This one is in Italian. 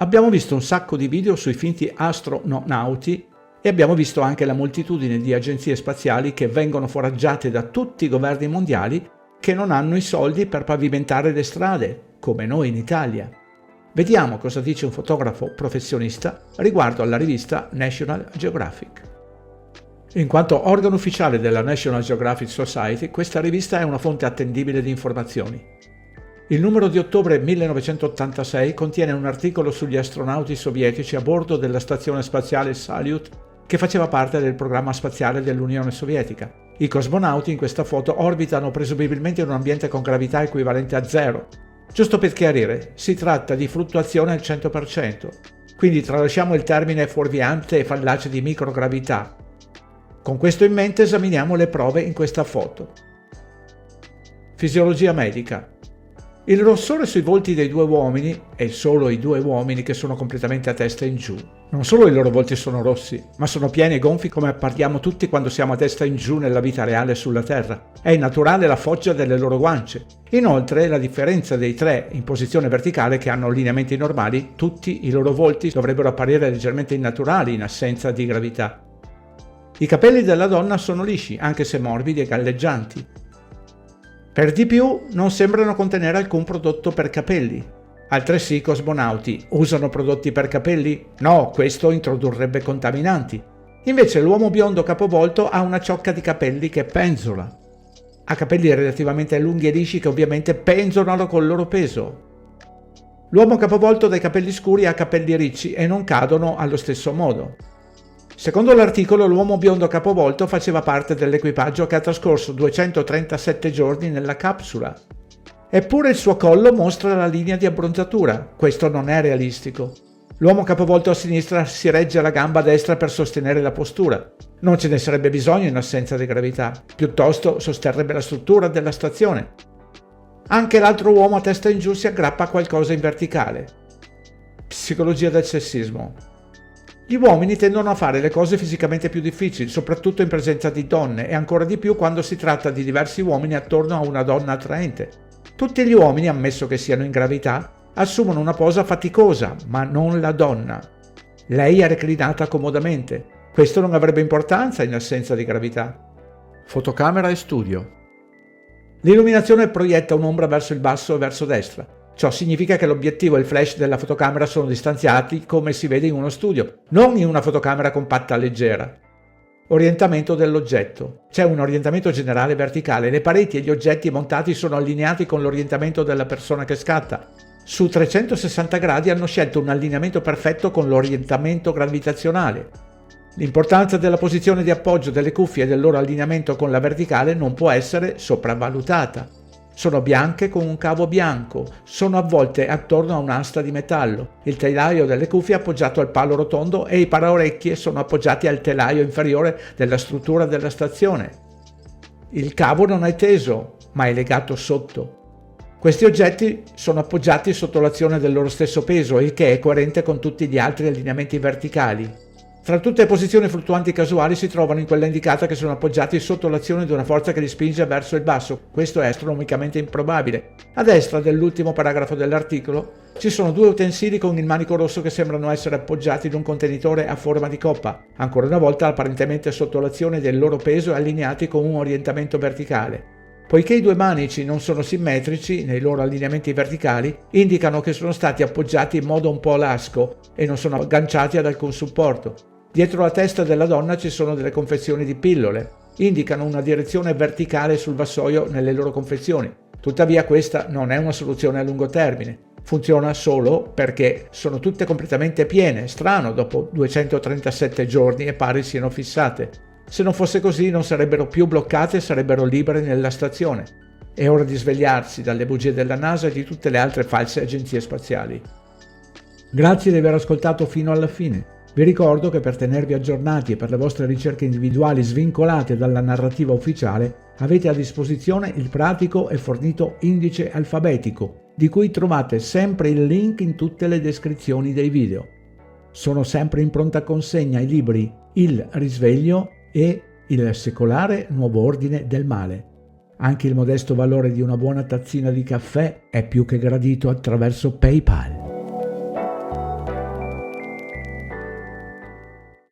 Abbiamo visto un sacco di video sui finti astronauti e abbiamo visto anche la moltitudine di agenzie spaziali che vengono foraggiate da tutti i governi mondiali che non hanno i soldi per pavimentare le strade, come noi in Italia. Vediamo cosa dice un fotografo professionista riguardo alla rivista National Geographic. In quanto organo ufficiale della National Geographic Society, questa rivista è una fonte attendibile di informazioni. Il numero di ottobre 1986 contiene un articolo sugli astronauti sovietici a bordo della stazione spaziale Salyut, che faceva parte del programma spaziale dell'Unione Sovietica. I cosmonauti in questa foto orbitano presumibilmente in un ambiente con gravità equivalente a 0. Giusto per chiarire, si tratta di fluttuazione al 100%, quindi tralasciamo il termine fuorviante e fallace di microgravità. Con questo in mente esaminiamo le prove in questa foto. Fisiologia medica. Il rossore sui volti dei due uomini, e solo i due uomini che sono completamente a testa in giù. Non solo i loro volti sono rossi, ma sono pieni e gonfi come appariamo tutti quando siamo a testa in giù nella vita reale sulla Terra. È naturale la foggia delle loro guance. Inoltre, la differenza dei tre in posizione verticale che hanno lineamenti normali, tutti i loro volti dovrebbero apparire leggermente innaturali in assenza di gravità. I capelli della donna sono lisci, anche se morbidi e galleggianti. Per di più, non sembrano contenere alcun prodotto per capelli. Altresì i cosmonauti usano prodotti per capelli? No, questo introdurrebbe contaminanti. Invece l'uomo biondo capovolto ha una ciocca di capelli che penzola. Ha capelli relativamente lunghi e lisci che ovviamente penzolano col loro peso. L'uomo capovolto dai capelli scuri ha capelli ricci e non cadono allo stesso modo. Secondo l'articolo, l'uomo biondo capovolto faceva parte dell'equipaggio che ha trascorso 237 giorni nella capsula. Eppure il suo collo mostra la linea di abbronzatura. Questo non è realistico. L'uomo capovolto a sinistra si regge alla gamba destra per sostenere la postura. Non ce ne sarebbe bisogno in assenza di gravità, piuttosto sosterrebbe la struttura della stazione. Anche l'altro uomo a testa in giù si aggrappa a qualcosa in verticale. Psicologia del sessismo. Gli uomini tendono a fare le cose fisicamente più difficili, soprattutto in presenza di donne, e ancora di più quando si tratta di diversi uomini attorno a una donna attraente. Tutti gli uomini, ammesso che siano in gravità, assumono una posa faticosa, ma non la donna. Lei è reclinata comodamente. Questo non avrebbe importanza in assenza di gravità. Fotocamera e studio. L'illuminazione proietta un'ombra verso il basso e verso destra. Ciò significa che l'obiettivo e il flash della fotocamera sono distanziati come si vede in uno studio, non in una fotocamera compatta leggera. Orientamento dell'oggetto. C'è un orientamento generale verticale, le pareti e gli oggetti montati sono allineati con l'orientamento della persona che scatta. Su 360 gradi hanno scelto un allineamento perfetto con l'orientamento gravitazionale. L'importanza della posizione di appoggio delle cuffie e del loro allineamento con la verticale non può essere sopravvalutata. Sono bianche con un cavo bianco, sono avvolte attorno a un'asta di metallo. Il telaio delle cuffie è appoggiato al palo rotondo e i paraorecchie sono appoggiati al telaio inferiore della struttura della stazione. Il cavo non è teso, ma è legato sotto. Questi oggetti sono appoggiati sotto l'azione del loro stesso peso, il che è coerente con tutti gli altri allineamenti verticali. Tra tutte le posizioni fluttuanti casuali si trovano in quella indicata che sono appoggiati sotto l'azione di una forza che li spinge verso il basso. Questo è astronomicamente improbabile. A destra dell'ultimo paragrafo dell'articolo ci sono due utensili con il manico rosso che sembrano essere appoggiati in un contenitore a forma di coppa, ancora una volta apparentemente sotto l'azione del loro peso e allineati con un orientamento verticale. Poiché i due manici non sono simmetrici nei loro allineamenti verticali, indicano che sono stati appoggiati in modo un po' lasco e non sono agganciati ad alcun supporto. Dietro la testa della donna ci sono delle confezioni di pillole, indicano una direzione verticale sul vassoio nelle loro confezioni. Tuttavia questa non è una soluzione a lungo termine. Funziona solo perché sono tutte completamente piene, strano dopo 237 giorni e pare siano fissate. Se non fosse così non sarebbero più bloccate e sarebbero libere nella stazione. È ora di svegliarsi dalle bugie della NASA e di tutte le altre false agenzie spaziali. Grazie di aver ascoltato fino alla fine. Vi ricordo che per tenervi aggiornati e per le vostre ricerche individuali svincolate dalla narrativa ufficiale avete a disposizione il pratico e fornito indice alfabetico, di cui trovate sempre il link in tutte le descrizioni dei video. Sono sempre in pronta consegna i libri Il risveglio e Il secolare nuovo ordine del male. Anche il modesto valore di una buona tazzina di caffè è più che gradito attraverso PayPal.